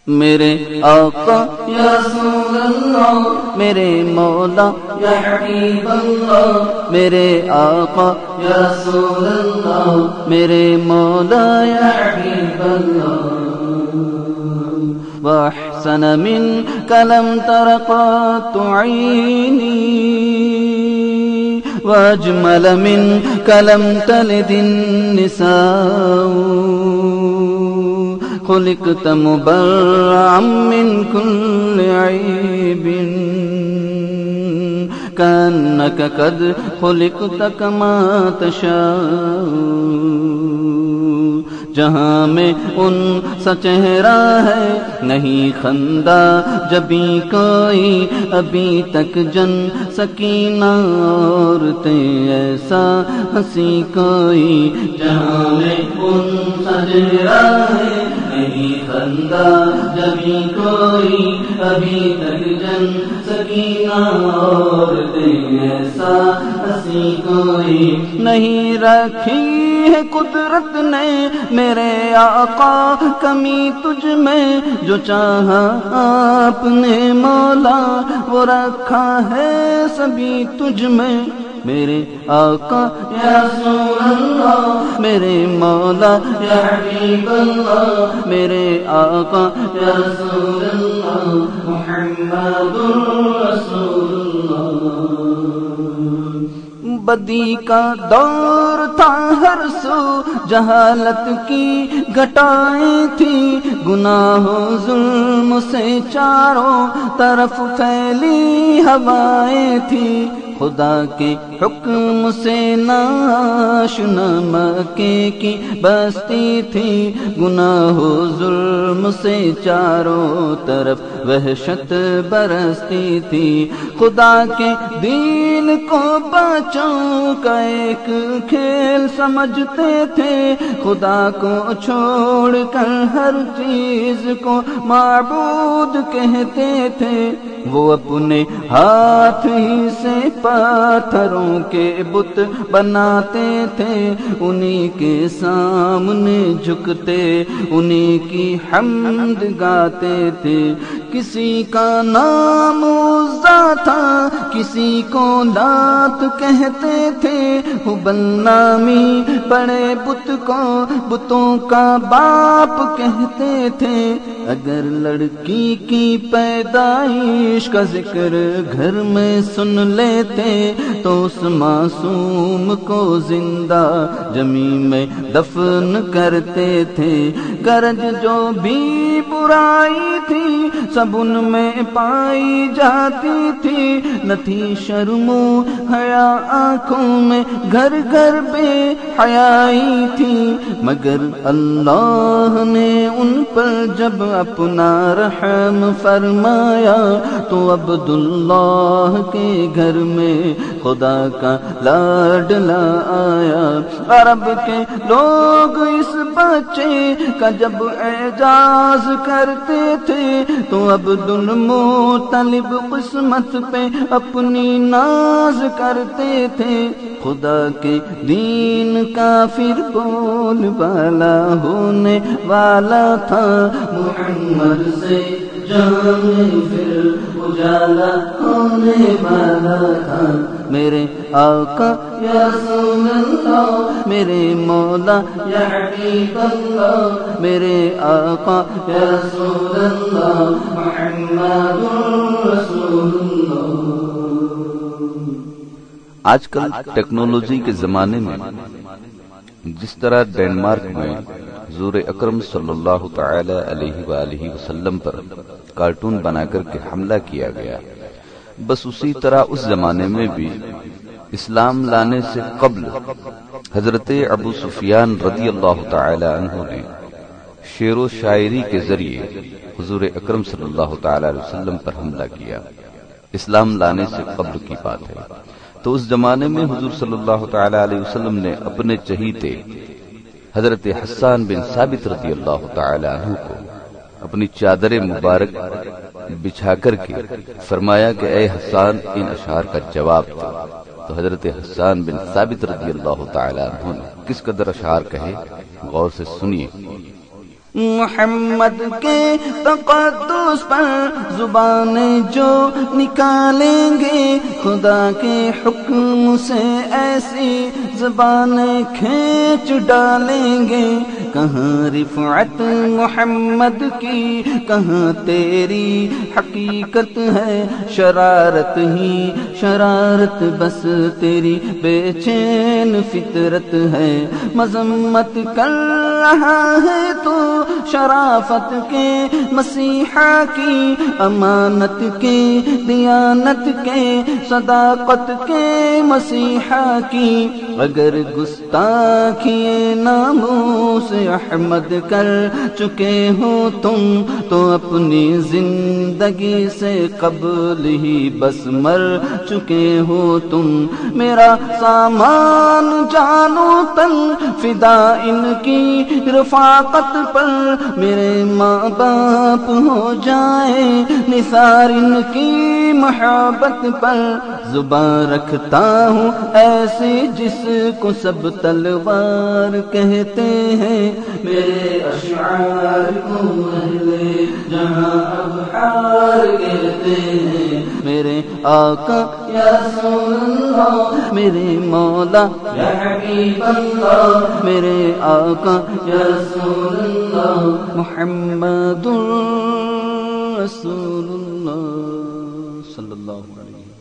میرے آقا یا رسول اللہ، میرے مولا یا حبیب اللہ، میرے آقا یا رسول اللہ، میرے مولا یا حبیب اللہ. وأحسن منك لم تر قط عيني، وأجمل منك لم تلد النساء، خلقت مبرعا من كل عيب، كأنك قد خلقت كما تشاء. جہاں میں ان سا چہرہ ہے نہیں خندہ جبھی کوئی، ابھی تک جن سکینہ عورتیں ایسا ہنسی کوئی. جہاں میں ان سا چہرہ ہے نہیں خندہ جبھی کوئی، ابھی تک جن سکینہ عورتیں ایسا ہنسی کوئی. نہیں رکھی ہے قدرت نے میرے آقا کمی تجھ میں، جو چاہا آپ نے مولا وہ رکھا ہے سبھی تجھ میں. میرے آقا یا رسول اللہ، میرے مولا یا حبیب اللہ، میرے آقا یا رسول اللہ، محمد رسول اللہ. بدی کا دور تھا ہر سو، جہالت کی گھٹائیں تھی، گناہ و ظلم سے چاروں طرف پھیلی ہوائیں تھی. خدا کے حکم سے ناشنا مکے کی بستی تھی، گناہ و ظلم سے چاروں طرف وحشت برستی تھی. خدا کے دین کو بچوں کا ایک کھیل سمجھتے تھے، خدا کو چھوڑ کر ہر چیز کو معبود کہتے تھے. وہ اپنے ہاتھ ہی سے پتھروں کے بت بناتے تھے، انہی کے سامنے جھکتے انہی کی حمد گاتے تھے. کسی کا نام عزا تھا، کسی کو لات کہتے تھے، ہبل نامی پڑے بت کو بتوں کا باپ کہتے تھے. اگر لڑکی کی پیدائش کا ذکر گھر میں سن لیتے تو اس معصوم کو زندہ زمین میں دفن کرتے تھے. گرج جو بھی برائی تھی سب ان میں پائی جاتی تھی، نہ تھی شرم و حیا آنکھوں میں گھر گھر بے حیائی تھی. مگر اللہ نے ان پر جب اپنا رحم فرمایا تو عبداللہ کے گھر میں خدا کا لاڈلا آیا. عرب کے لوگ اس بچے کا جب اعجاز کرتے تھے تو عبدالمطلب قسمت پہ اپنی ناز کرتے تھے. خدا کے دین کا پھر بول بالا ہونے والا تھا، محمد سے جان پھر اجالا ہونے والا تھا. میرے آقا یا رسول اللہ، میرے مولا یا حبیب اللہ، میرے آقا یا رسول اللہ، محمد رسول اللہ. آج کل ٹیکنالوجی کے زمانے میں جس طرح ڈینمارک میں حضور اکرم صلی اللہ تعالی علیہ وآلہ وسلم پر کارٹون بنا کر کے حملہ کیا گیا، بس اسی طرح اس زمانے میں بھی اسلام لانے سے قبل حضرت ابو سفیان رضی اللہ تعالی عنہ نے شعر و شاعری کے ذریعے حضور اکرم صلی اللہ تعالی علیہ وسلم پر حملہ کیا. اسلام لانے سے قبل کی بات ہے. تو اس زمانے میں حضور صلی اللہ تعالی علیہ وسلم نے اپنے چہیتے حضرت حسان بن ثابت رضی اللہ تعالی عنہ کو اپنی چادر مبارک بچھا کر کے فرمایا کہ اے حسان ان اشعار کا جواب دو. تو حضرت حسان بن ثابت رضی اللہ تعالی عنہ نے کس قدر اشعار کہے غور سے سنیے. محمد کے تقدس پر زبانیں جو نکالیں گے، خدا کے حکم سے ایسی زبانیں کھینچ ڈالیں گے۔ کہاں رفعت محمد کی، کہاں تیری حقیقت ہے، شرارت ہی شرارت بس تیری بے چین فطرت ہے۔ مذمت کر رہا ہے تو شرافت کے مسیحا کی، امانت کے دیانت کے صداقت کے مسیحا کی۔ اگر گستاخی ناموس احمد کر چکے ہو تم، تو اپنی زندگی سے قبل ہی بس مر چکے ہو تم۔ میرا سامان جانو تن فدا ان کی رفاقت پر، میرے ماں باپ ہو جائیں نثار ان کی محبت پر۔ زبان رکھتا ہوں ایسی جس کو سب تلوار کہتے ہیں، میرے اشعار کو اہل جہاں ابحار کہتے ہیں۔ میرے آقا یا رسول اللہ، میرے مولا یا حبیب اللہ، میرے آقا یا رسول اللہ، محمد رسول اللہ صلی اللہ علیہ وسلم۔